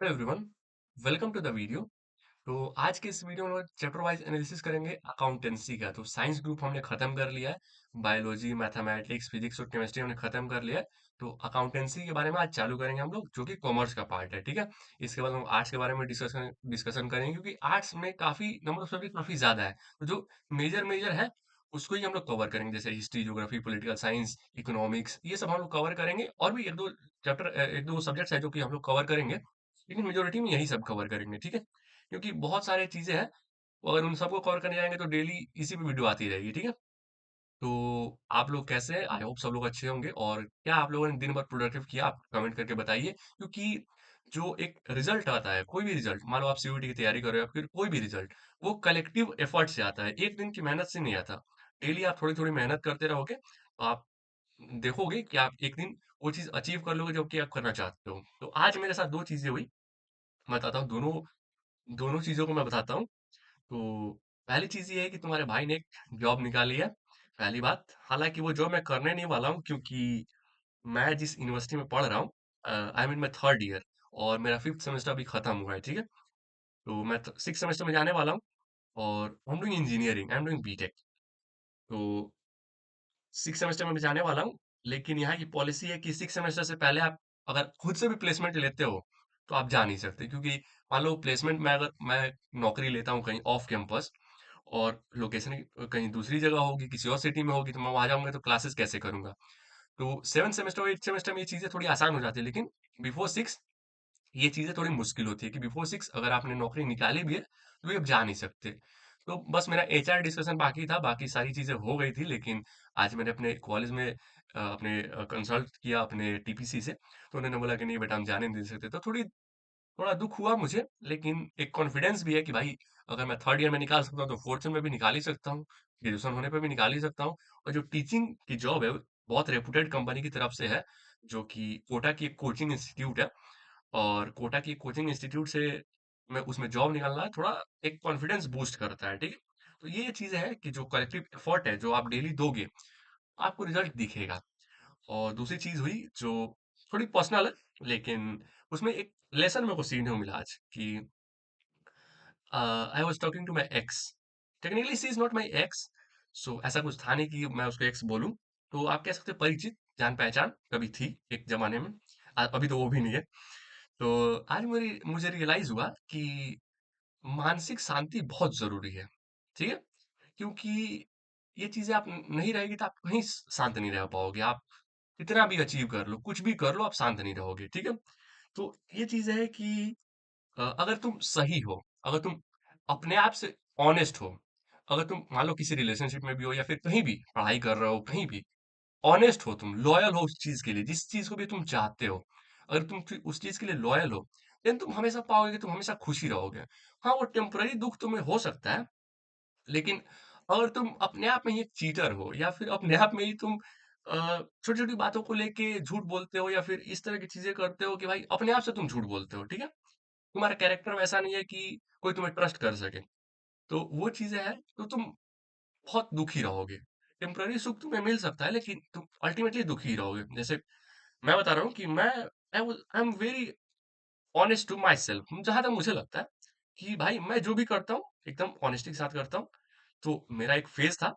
Hello everyone, welcome to the video. तो आज के इस वीडियो में हम चैप्टर वाइज एनालिसिस करेंगे अकाउंटेंसी का। तो साइंस ग्रुप हमने खत्म कर लिया है। बायोलॉजी, मैथमेटिक्स, फिजिक्स और केमिस्ट्री हमने खत्म कर लिया है। तो अकाउंटेंसी के बारे में आज चालू करेंगे हम लोग, जो कि कॉमर्स का पार्ट है। ठीक है। इसके बाद हम आर्ट्स के बारे में डिस्कशन डिस्कशन करेंगे, क्योंकि आर्ट्स में काफी नंबर ऑफ सब्जेक्ट काफी ज्यादा है। तो जो मेजर मेजर है उसको ही हम लोग कवर करेंगे, जैसे history, geography, political science, economics, ये सब हम लोग कवर करेंगे। और भी एक दो सब्जेक्ट्स है जो कि हम लोग कवर करेंगे, लेकिन मेजोरिटी में यही सब कवर करेंगे। ठीक है। क्योंकि बहुत सारी चीजें हैं, अगर उन सबको कवर करने जाएंगे तो डेली इसी पे वीडियो आती रहेगी। ठीक है। तो आप लोग कैसे हैं? आई होप सब लोग अच्छे होंगे। और क्या आप लोगों ने दिन भर प्रोडक्टिव किया, आप कमेंट करके बताइए। क्योंकि जो एक रिजल्ट आता है, कोई भी रिजल्ट, मान लो आप सीयूईटी की तैयारी कर रहे हो या फिर कोई भी रिजल्ट, वो कलेक्टिव एफर्ट से आता है, एक दिन की मेहनत से नहीं आता। डेली आप थोड़ी थोड़ी मेहनत करते रहोगे तो आप देखोगे कि आप एक दिन वो चीज अचीव कर लोगे जो कि आप करना चाहते हो। तो आज मेरे साथ दो चीजें हुई, मैं बताता हूँ। दोनों दोनों चीजों को मैं बताता हूँ। तो पहली चीज ये है कि तुम्हारे भाई ने एक जॉब निकाली है, पहली बात। हालांकि वो जॉब मैं करने नहीं वाला हूँ, क्योंकि मैं जिस यूनिवर्सिटी में पढ़ रहा हूँ, I am in my third year, और मेरा फिफ्थ सेमेस्टर अभी खत्म हुआ है। ठीक है। तो मैं सिक्स सेमेस्टर में जाने वाला हूँ, और I am doing engineering, I am doing BTech. तो सिक्स सेमेस्टर में मैं जाने वाला हूँ। लेकिन यहाँ की पॉलिसी है कि सिक्स सेमेस्टर से पहले आप अगर खुद से भी प्लेसमेंट लेते हो तो आप जा नहीं सकते। क्योंकि मान लो प्लेसमेंट में अगर मैं नौकरी लेता हूँ कहीं ऑफ कैंपस, और लोकेशन कहीं दूसरी जगह होगी, किसी और सिटी में होगी, तो मैं वहां जाऊंगा तो क्लासेस कैसे करूंगा। तो सेवन सेमेस्टर और एट सेमेस्टर में ये चीजें थोड़ी आसान हो जाती है, लेकिन बिफोर सिक्स ये चीजें थोड़ी मुश्किल होती है कि बिफोर सिक्स अगर आपने नौकरी निकाली भी है तो ये अब जा नहीं सकते। तो बस मेरा एचआर डिस्कशन बाकी था, बाकी सारी चीजें हो गई थी। लेकिन आज मैंने अपने कॉलेज में अपने कंसल्ट किया अपने टीपीसी से, तो उन्होंने बोला कि नहीं बेटा, हम जाने नहीं दे सकते। तो थोड़ा दुख हुआ मुझे, लेकिन एक कॉन्फिडेंस भी है कि भाई, अगर मैं थर्ड ईयर में निकाल सकता हूँ तो फोर्थ ईयर में भी निकाल ही सकता हूँ, ग्रेजुएशन होने पे भी निकाल ही सकता हूँ। और जो टीचिंग की जॉब है वो बहुत रेपुटेड कंपनी की तरफ से है, जो कि कोटा की एक कोचिंग इंस्टीट्यूट है। और कोटा की कोचिंग इंस्टीट्यूट से मैं उसमें जॉब निकालना थोड़ा एक कॉन्फिडेंस बूस्ट करता है। ठीक है। तो ये चीजें हैं कि जो कलेक्टिव एफर्ट है जो आप डेली दोगे, आपको रिजल्ट दिखेगा। और दूसरी चीज हुई जो थोड़ी पर्सनल है, लेकिन उसमें एक लेसन मेरे को सीखने को मिला आज कि I was talking to my ex. Technically she is not my ex, so ऐसा कुछ था नहीं कि मैं उसको एक्स बोलूं। तो आप कह सकते हैं परिचित, जान पहचान कभी थी एक जमाने में। अभी तो वो भी नहीं है। तो आज मेरी मुझे रियलाइज हुआ कि मानसिक शांति बहुत जरूरी है। ठीक है। क्योंकि ये चीजें आप नहीं रहेगी तो आप कहीं शांत नहीं रह पाओगे। आप कितना भी अचीव कर लो, कुछ भी कर लो, आप शांत नहीं रहोगे। ठीक है। तो ये चीज है कि अगर तुम सही हो, अगर तुम अपने आप से ऑनेस्ट हो, अगर तुम मान लो किसी रिलेशनशिप में भी हो या फिर कहीं भी पढ़ाई कर रहे हो, कहीं भी ऑनेस्ट हो, तुम लॉयल हो उस चीज के लिए, जिस चीज को भी तुम चाहते हो, अगर तुम उस चीज के लिए लॉयल हो, देन तुम हमेशा पाओगे कि तुम हमेशा खुशी रहोगे। हाँ, वो टेम्पररी दुख तुम्हें हो सकता है, लेकिन अगर तुम अपने आप में ही एक चीटर हो, या फिर अपने आप में ही तुम छोटी छोटी बातों को लेके झूठ बोलते हो, या फिर इस तरह की चीजें करते हो कि भाई अपने आप से तुम झूठ बोलते हो। ठीक है। तुम्हारा कैरेक्टर वैसा नहीं है कि कोई तुम्हें ट्रस्ट कर सके, तो वो चीजें हैं तो तुम बहुत दुखी रहोगे। टेम्पररी सुख तुम्हें मिल सकता है, लेकिन तुम अल्टीमेटली दुखी रहोगे। जैसे मैं बता रहा हूँ कि I am very honest to myself. जहां तक मुझे लगता है कि भाई मैं जो भी करता हूँ एकदम ऑनेस्टी के साथ करता हूँ। तो मेरा एक फेज था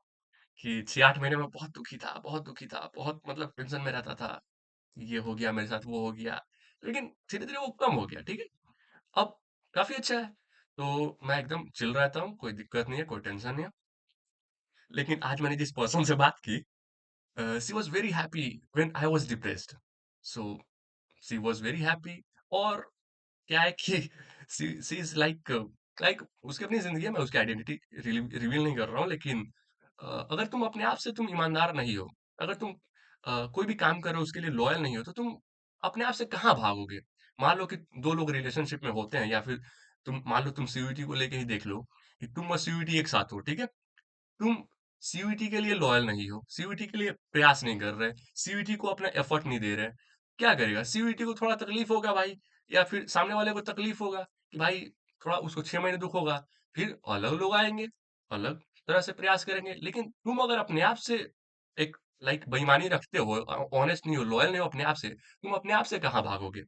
कि 6-8 महीने में बहुत दुखी था, बहुत दुखी था, बहुत मतलब टेंशन में रहता था। ये हो गया मेरे साथ, वो हो गया। लेकिन धीरे धीरे वो कम हो गया। ठीक है। अब काफी अच्छा है। तो मैं एकदम चिल रहता हूँ, कोई दिक्कत नहीं है, कोई टेंशन नहीं है। लेकिन आज मैंने जिस पर्सन से बात की, she was very happy when I was depressed. So she was very happy. और क्या है कि शी इज लाइक लाइक उसकी अपनी जिंदगी है, मैं उसकी आइडेंटिटी रिवील नहीं कर रहा हूँ। लेकिन अगर तुम अपने आप से तुम ईमानदार नहीं हो, अगर तुम कोई भी काम कर रहे हो उसके लिए लॉयल नहीं हो, तो तुम अपने आप से कहाँ भागोगे। मान लो कि दो लोग रिलेशनशिप में होते हैं, या फिर तुम मान लो तुम सीयूईटी को लेके ही देख लो कि तुम और सीयूईटी एक साथ हो। ठीक है। तुम सीयूईटी के लिए लॉयल नहीं हो, सीयूईटी के लिए प्रयास नहीं कर रहे, सीयूईटी को अपना एफर्ट नहीं दे रहे, क्या करेगा? सीयूईटी को थोड़ा तकलीफ होगा भाई, या फिर सामने वाले को तकलीफ होगा कि भाई थोड़ा उसको 6 महीने दुख होगा। फिर अलग लोग आएंगे, अलग तरह से प्रयास करेंगे। लेकिन तुम अगर अपने आप से एक बेईमानी रखते हो, ऑनेस्ट नहीं हो, लॉयल नहीं हो अपने आप से, तुम अपने आप से कहाँ भागोगे?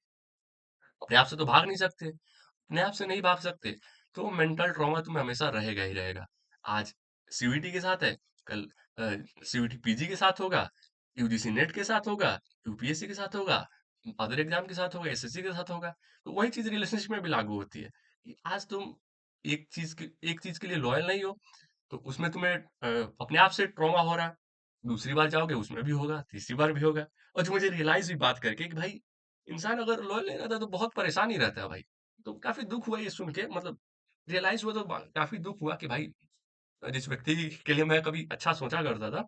अपने आप से तो भाग नहीं सकते, अपने आप से नहीं भाग सकते, तो मेंटल ट्रॉमा तुम्हें हमेशा रहेगा ही रहेगा। आज सीयूईटी के साथ है, कल सीयूईटी पीजी के साथ होगा, यूजीसी नेट के साथ होगा, यूपीएससी के साथ होगा, अदर एग्जाम के साथ होगा, एसएससी के साथ होगा। तो वही चीज रिलेशनशिप में भी लागू होती है कि आज तुम एक चीज के लिए लॉयल नहीं हो, तो उसमें तुम्हें अपने आप से ट्रॉमा हो रहा है, दूसरी बार जाओगे उसमें भी होगा, तीसरी बार भी होगा। और जो मुझे रियलाइज हुई बात करके कि भाई इंसान अगर लॉयल नहीं रहता तो बहुत परेशान ही रहता है भाई। तो काफी दुख हुआ ये सुन के, मतलब रियलाइज हुआ तो काफी दुख हुआ कि भाई जिस व्यक्ति के लिए मैं कभी अच्छा सोचा करता था,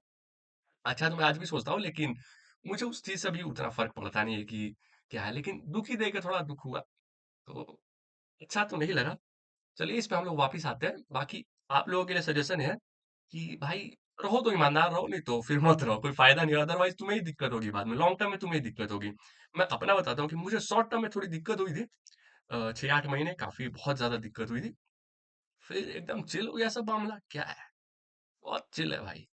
अच्छा तो मैं आज भी सोचता हूँ, लेकिन मुझे उस चीज से भी उतना फर्क पड़ता नहीं है कि क्या है, लेकिन दुख ही देकर थोड़ा दुख हुआ। तो अच्छा तो नहीं लगा। चलिए इस पे हम लोग वापिस आते हैं। बाकी आप लोगों के लिए सजेशन है कि भाई रहो तो ईमानदार रहो, नहीं तो फिर मत रहो, कोई फायदा नहीं है, अदरवाइज तुम्हें ही दिक्कत होगी बाद में, लॉन्ग टर्म में तुम्हें ही दिक्कत होगी। मैं अपना बताता हूँ कि मुझे शॉर्ट टर्म में थोड़ी दिक्कत हुई थी, 6-8 महीने काफी बहुत ज्यादा दिक्कत हुई थी। फिर एकदम चिल हो गया सब मामला, क्या है, बहुत चिल है भाई।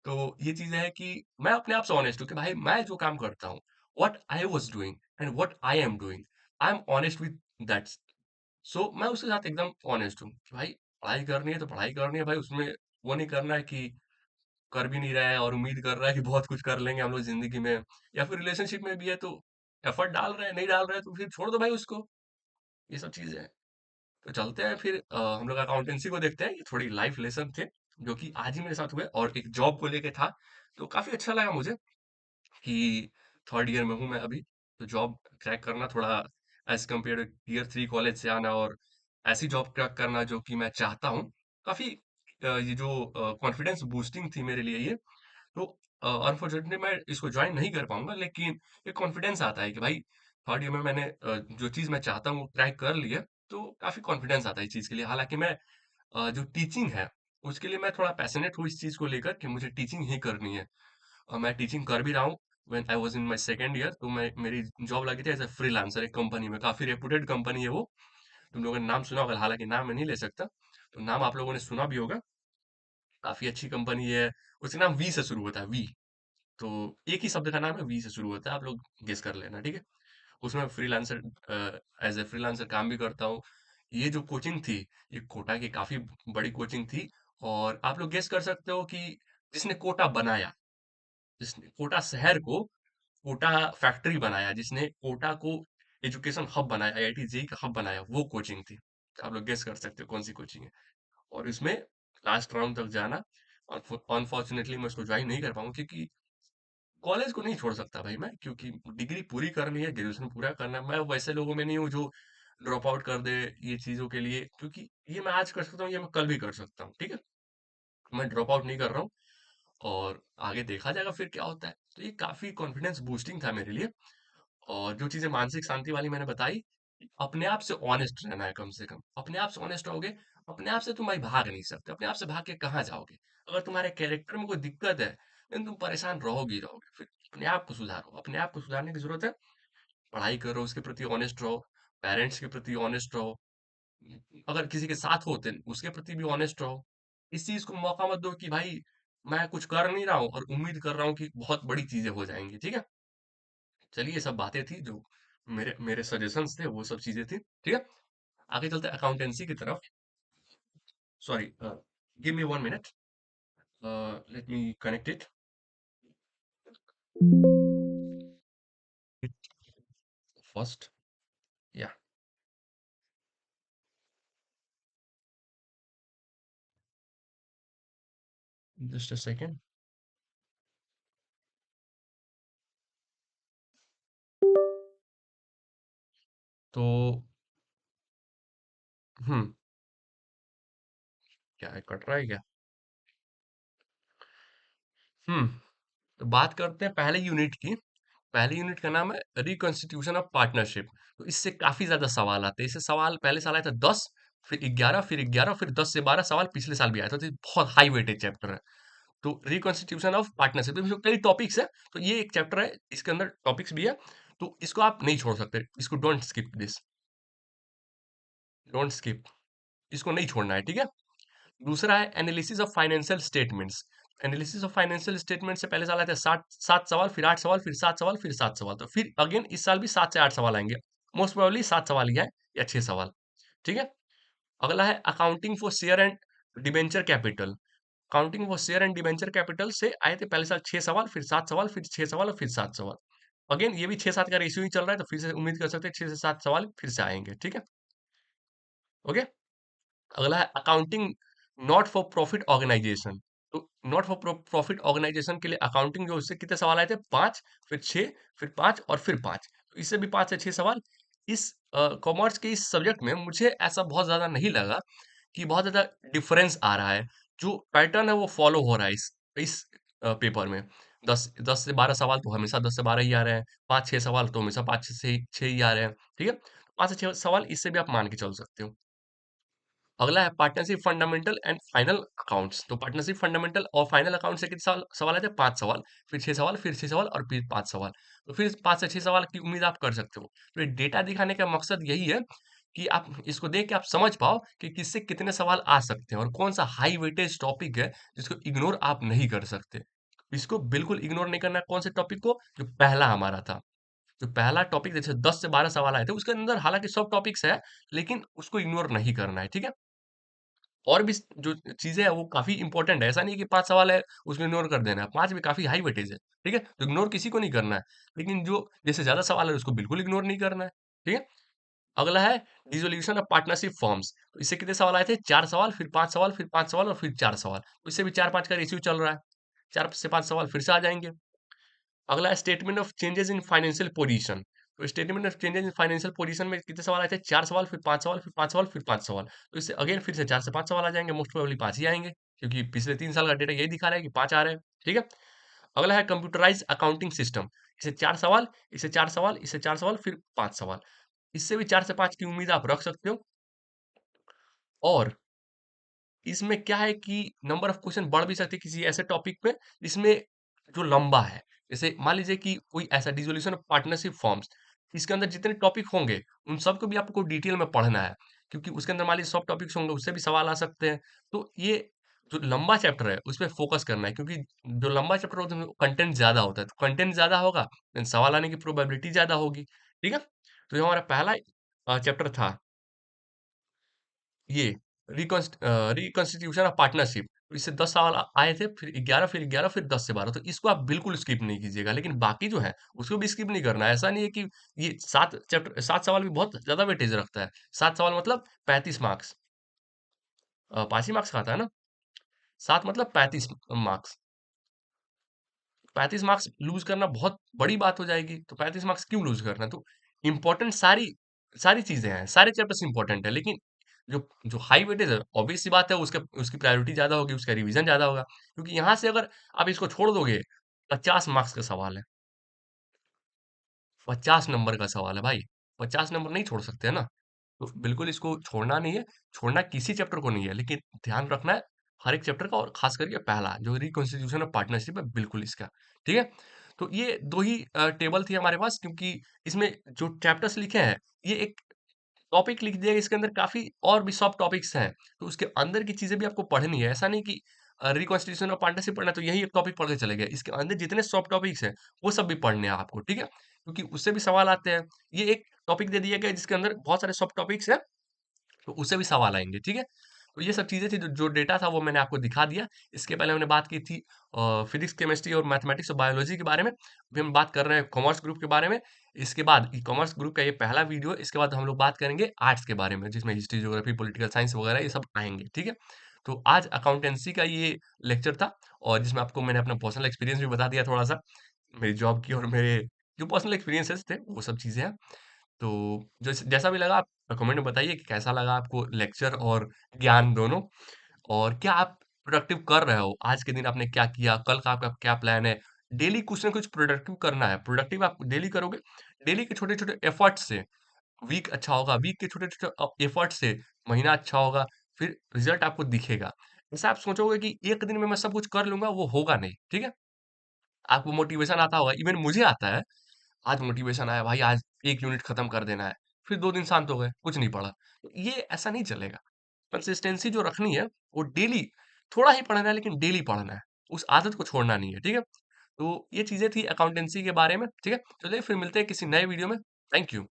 तो ये चीज है कि मैं अपने आप से ऑनेस्ट हूँ कि भाई मैं जो काम करता हूँ, what I was doing and what I am doing, I am honest with that. So मैं उसके साथ एकदम ऑनेस्ट हूँ कि भाई पढ़ाई करनी है तो पढ़ाई करनी है भाई, उसमें वो नहीं करना है कि कर भी नहीं रहा है और उम्मीद कर रहा है कि बहुत कुछ कर लेंगे हम लोग जिंदगी में, या फिर रिलेशनशिप में भी है तो एफर्ट डाल रहे हैं, नहीं डाल रहे हैं तो फिर छोड़ दो भाई उसको। ये सब चीजें हैं। तो चलते हैं फिर हम लोग अकाउंटेंसी को देखते हैं। ये थोड़ी लाइफ लेसन थे जो कि आज ही मेरे साथ हुए, और एक जॉब को लेके था। तो काफी अच्छा लगा मुझे कि थर्ड ईयर में हूँ मैं अभी, तो जॉब क्रैक करना थोड़ा एज कम्पेयर ईयर 3 कॉलेज से आना और ऐसी जॉब क्रैक करना जो कि मैं चाहता हूँ, काफी ये जो कॉन्फिडेंस बूस्टिंग थी मेरे लिए ये। तो अनफॉर्चुनेटली मैं इसको ज्वाइन नहीं कर पाऊंगा, लेकिन एक कॉन्फिडेंस आता है कि भाई थर्ड ईयर में मैंने जो चीज मैं चाहता हूँ वो क्रैक कर लिया, तो काफी कॉन्फिडेंस आता है इस चीज के लिए। हालांकि मैं जो टीचिंग है उसके लिए मैं थोड़ा पैशनेट हूँ इस चीज को लेकर कि मुझे टीचिंग ही करनी है, और मैं टीचिंग कर भी रहा हूँ। When I was in my second year तो मैं मेरी जॉब लगी थी एज ए फ्रीलांसर एक कंपनी में, काफी रेपुटेड कंपनी है वो। तुम लोगों ने नाम सुना होगा, हालांकि नाम मैं नहीं ले सकता, तो नाम आप लोगों ने सुना भी होगा। काफी अच्छी कंपनी है। उसका नाम वी से शुरू होता है, वी। तो एक ही शब्द का नाम है, वी से शुरू होता है, आप लोग गेस कर लेना, ठीक है। उसमें फ्रीलांसर एज ए फ्रीलांसर काम भी करता हूँ। ये जो कोचिंग थी, ये कोटा की काफी बड़ी कोचिंग थी। और आप लोग गेस कर सकते हो कि जिसने कोटा बनाया, जिसने कोटा शहर को कोटा फैक्ट्री बनाया, जिसने कोटा को एजुकेशन हब बनाया, आईआईटी जेई का हब बनाया, वो कोचिंग थी। तो आप लोग गेस कर सकते हो कौन सी कोचिंग है। और इसमें लास्ट राउंड तक जाना, और अनफॉर्चुनेटली मैं उसको ज्वाइन नहीं कर पाऊंगा क्योंकि कॉलेज को नहीं छोड़ सकता भाई मैं, क्योंकि डिग्री पूरी करनी है, ग्रेजुएशन पूरा करना है। मैं वैसे लोगों में नहीं हूँ जो ड्रॉप आउट कर दे ये चीजों के लिए, क्योंकि ये मैं आज कर सकता हूँ, ये मैं कल भी कर सकता हूँ, ठीक है। मैं ड्रॉप आउट नहीं कर रहा हूँ, और आगे देखा जाएगा फिर क्या होता है। तो ये काफी कॉन्फिडेंस बूस्टिंग था मेरे लिए। और जो चीजें मानसिक शांति वाली मैंने बताई, अपने आप से ऑनेस्ट रहना है, कम से कम अपने आप से ऑनेस्ट रहोगे। अपने आप से तुम भाई भाग नहीं सकते, अपने आप से भाग के कहाँ जाओगे। अगर तुम्हारे कैरेक्टर में कोई दिक्कत है, लेकिन तुम परेशान रहोगे ही रहोगे। फिर अपने आप को सुधारो, अपने आप को सुधारने की जरूरत है। पढ़ाई करो, उसके प्रति ऑनेस्ट रहो, पेरेंट्स के प्रति ऑनेस्ट रहो, अगर किसी के साथ होते उसके प्रति भी ऑनेस्ट रहो। इस चीज को मौका मत दो कि भाई मैं कुछ कर नहीं रहा हूँ और उम्मीद कर रहा हूँ कि बहुत बड़ी चीजें हो जाएंगी, ठीक है। चलिए ये सब बातें थी जो मेरे मेरे सजेशंस थे, वो सब चीजें थी, ठीक है। आगे चलते हैं अकाउंटेंसी की तरफ। Sorry, give me 1 minute, let me connect it first, या जस्ट अ सेकेंड। तो हम्म, क्या है, कट रहा है क्या? हम्म, तो बात करते हैं पहले यूनिट की। पहले यूनिट का नाम है रिकॉन्स्टिट्यूशन ऑफ पार्टनरशिप। तो इससे काफी ज्यादा सवाल आते हैं। इससे सवाल पहले साल आया था 10, फिर 11, फिर 11, फिर 10 से 12 सवाल पिछले साल भी आया था। तो ये बहुत हाई वेटेज चैप्टर है। तो रिकॉन्स्टिट्यूशन ऑफ पार्टनरशिप में कई टॉपिक्स है, तो ये एक चैप्टर है, इसके अंदर टॉपिक्स भी है। तो इसको आप नहीं छोड़ सकते, इसको don't skip this, don't skip, इसको नहीं छोड़ना है, ठीक है। दूसरा है analysis of financial statements. Analysis of financial statement से पहले साल आते हैं 7 7 सवाल, फिर 8 सवाल, फिर 7 सवाल, फिर 7 सवाल। तो फिर अगेन इस साल भी 7 से 8 सवाल आएंगे। मोस्ट प्रोबेबली 7 सवाल ही आए या 6 सवाल, ठीक है? अगला है accounting for share and debenture capital. Accounting for share and debenture capital से आए थे पहले साल 6 सवाल, फिर 7 सवाल, फिर 6 सवाल और फिर 7 सवाल। अगेन ये भी 6-7 का रेशियो ही चल रहा है, तो फिर से उम्मीद कर सकते हैं 6 से 7 सवाल फिर से आएँगे, ठीक है? ओके? अगला है accounting not for profit organization. तो नॉट फॉर प्रॉफिट ऑर्गेनाइजेशन के लिए अकाउंटिंग जो उससे कितने सवाल आए थे? 5, फिर 6, फिर 5 और फिर 5। तो इससे भी 5 से 6 सवाल। इस कॉमर्स के इस सब्जेक्ट में मुझे ऐसा बहुत ज़्यादा नहीं लगा कि बहुत ज़्यादा डिफरेंस आ रहा है। जो पैटर्न है वो फॉलो हो रहा है इस पेपर में। 10 से 12 सवाल तो हमेशा 10 से 12 ही आ रहे हैं। 5-6 सवाल तो हमेशा 5 से 6 ही आ रहे हैं। ठीक है? 5 से 6 सवाल इससे भी आप मान के चल सकते हो। अगला है partnership fundamental and final accounts. तो पार्टनरशिप फंडामेंटल और फाइनल अकाउंट से कितने सवाल सवाल आए थे? 5 सवाल, फिर 6 सवाल, फिर 6 सवाल और फिर 5 सवाल। तो फिर 5 से 6 सवाल की उम्मीद आप कर सकते हो। तो ये डेटा दिखाने का मकसद यही है कि आप इसको देख के आप समझ पाओ कि किससे कितने सवाल आ सकते हैं और कौन-सा हाई वेटेज टॉपिक है जिसको इग्नोर आप नहीं कर सकते। इसको बिल्कुल इग्नोर नहीं करना है कौन से टॉपिक को? जो पहला हमारा था। जो पहला टॉपिक जैसे 10 से 12 सवाल आए थे उसके अंदर हालाँकि सब टॉपिक्स है, लेकिन उसको इग्नोर नहीं करना है, ठीक है? और भी जो चीज़ें हैं वो काफ़ी इम्पोर्टेंट है। ऐसा नहीं है कि 5 सवाल है उसको इग्नोर कर देना है। 5 भी काफ़ी हाई वेटेज है, ठीक है? तो इग्नोर किसी को नहीं करना है। लेकिन जो जैसे ज़्यादा सवाल है उसको बिल्कुल इग्नोर नहीं करना है, ठीक है? अगला है डिसोल्यूशन ऑफ पार्टनरशिप फॉर्म्स। तो इससे कितने सवाल आए थे? 4 सवाल, फिर 5 सवाल, फिर 5 सवाल और फिर 4 सवाल। तो इससे भी 4-5 का रेशियो चल रहा है। 4 से 5 सवाल फिर से आ जाएँगे। अगला है statement of changes in financial position. तो statement of changes in financial position में कितने सवाल आए थे? 4 सवाल, फिर 5 सवाल, फिर 5 सवाल, फिर 5 सवाल। तो इससे अगेन फिर से 4 से 5 सवाल आ जाएँगे, मोस्ट प्रोबेबली 5 ही आएँगे, क्योंकि पिछले 3 साल का डेटा यही दिखा रहा है कि 5 आ रहे हैं, ठीक है? अगला है कंप्यूटराइज्ड अकाउंटिंग सिस्टम। इससे 4 सवाल, इससे 4 सवाल, इससे 4 सवाल, फिर 5 सवाल। इससे भी 4 से 5 की उम्मीद आप रख सकते हो और इसमें क्या है कि नंबर ऑफ क्वेश्चन बढ़ भी सकते हैं किसी ऐसे टॉपिक पे जिसमें जो लंबा है। जैसे मान लीजिए कि कोई ऐसा डिसोल्यूशन ऑफ पार्टनरशिप फॉर्म्स, इसके अंदर जितने टॉपिक होंगे, उन सबको भी आपको डिटेल में पढ़ना है। क्योंकि उसके अंदर मान लीजिए सब टॉपिक्स होंगे, उससे भी सवाल आ सकते हैं। तो ये जो लंबा चैप्टर है, उसपे फोकस करना है क्योंकि जो लंबा चैप्टर होता है, उसमें कंटेंट ज़्यादा होता है। तो कंटेंट ज़्यादा होगा, देन सवाल आने की प्रोबेबिलिटी ज़्यादा होगी। ठीक है? तो ये हमारा पहला चैप्टर था। ये रिकॉन्स्टिट्यूशन ऑफ पार्टनरशिप इससे 10 सवाल आए थे, फिर 11 फिर 11 फिर 10 से 12 तो इसको आप बिल्कुल स्किप नहीं कीजिएगा। लेकिन बाकी जो है, उसको भी स्किप नहीं करना है। ऐसा नहीं है कि ये 7 सवाल भी बहुत ज़्यादा वेटेज रखता है। 7 सवाल मतलब 35 मार्क्स 5 ही मार्क्स का आता है ना? 7 मतलब 35 मार्क्स। 35 मार्क्स लूज़ करना बहुत बड़ी बात हो जाएगी, तो 35 मार्क्स क्यों लूज़ करना? तो इम्पोर्टेंट सारी सारी चीज़ें हैं, सारे चैप्टर्स इम्पोर्टेंट है, लेकिन जो जो हाई वेटेज है, ऑब्वियस सी बात है उसका उसकी प्रायोरिटी ज़्यादा होगी, उसका रिवीजन ज़्यादा होगा। क्योंकि यहाँ से अगर आप इसको छोड़ दोगे, 50 मार्क्स का सवाल है, 50 नंबर का सवाल है भाई, 50 नंबर नहीं छोड़ सकते है ना? तो बिल्कुल इसको छोड़ना नहीं है, छोड़ना किसी चैप्टर को नहीं है, लेकिन ध्यान रखना है हर एक चैप्टर का और खास करके पहला जो रिकॉन्स्टिट्यूशन ऑफ पार्टनरशिप है बिल्कुल इसका, ठीक है? तो ये 2 ही टेबल थी हमारे पास क्योंकि इसमें जो चैप्टर्स लिखे हैं, ये एक टॉपिक लिख दिया इसके अंदर काफ़ी और भी सब टॉपिक्स हैं, तो उसके अंदर की चीज़ें भी आपको पढ़नी है। ऐसा नहीं कि रिकॉन्स्टिट्यूशन ऑफ पार्टनरशिप पढ़ना है तो यही एक टॉपिक पढ़ के चले गए। इसके अंदर जितने सब टॉपिक्स हैं, वो सब भी पढ़ने हैं आपको, ठीक है? क्योंकि उससे भी सवाल आते हैं। ये एक टॉपिक दे दिया गया है जिसके अंदर बहुत सारे सब टॉपिक्स हैं तो उससे भी सवाल आएँगे, ठीक है? तो ये सब चीज़ें थी जो जो डेटा था वो मैंने आपको दिखा दिया। इसके पहले हमने बात की थी फिज़िक्स, केमिस्ट्री और मैथमेटिक्स और बायोलॉजी के बारे में। अभी हम बात कर रहे हैं कॉमर्स ग्रुप के बारे में। इसके बाद ये कॉमर्स ग्रुप का ये पहला वीडियो है, इसके बाद हम लोग बात करेंगे आर्ट्स के बारे में जिसमें हिस्ट्री, ज्योग्राफी, पॉलिटिकल साइंस वगैरह ये सब आएँगे, ठीक है? तो आज अकाउंटेंसी का ये लेक्चर था और जिसमें आपको मैंने अपना पर्सनल एक्सपीरियंस भी बता दिया थोड़ा-सा, मेरी जॉब की और मेरे जो पर्सनल एक्सपीरियंसेस थे, वो सब चीज़ें हैं। तो जैसा भी लगा आप कमेंट में बताइए कि कैसा लगा आपको लेक्चर और ज्ञान दोनों और क्या आप प्रोडक्टिव कर रहे हो? आज के दिन आपने क्या किया? कल का आपका क्या प्लान है? डेली कुछ ना कुछ प्रोडक्टिव करना है। प्रोडक्टिव आप डेली करोगे, डेली के छोटे-छोटे एफर्ट से वीक अच्छा होगा, वीक के छोटे-छोटे एफर्ट से महीना अच्छा होगा, फिर रिजल्ट आपको दिखेगा। ऐसा आप सोचोगे कि एक दिन में मैं सब कुछ कर लूँगा, वो होगा नहीं, ठीक है? आपको मोटिवेशन आता होगा, इवन मुझे आता है। आज मोटिवेशन आया भाई आज 1 यूनिट खत्म कर देना है। फिर 2 दिन शांत हो गए, कुछ नहीं पढ़ा। तो ये ऐसा नहीं चलेगा। कंसिस्टेंसी जो रखनी है वो डेली थोड़ा ही पढ़ना है लेकिन डेली पढ़ना है। उस आदत को छोड़ना नहीं है, ठीक है? तो ये चीज़ें थी अकाउंटेंसी के बारे में, ठीक है? चलिए फिर मिलते हैं किसी नए वीडियो में। Thank you.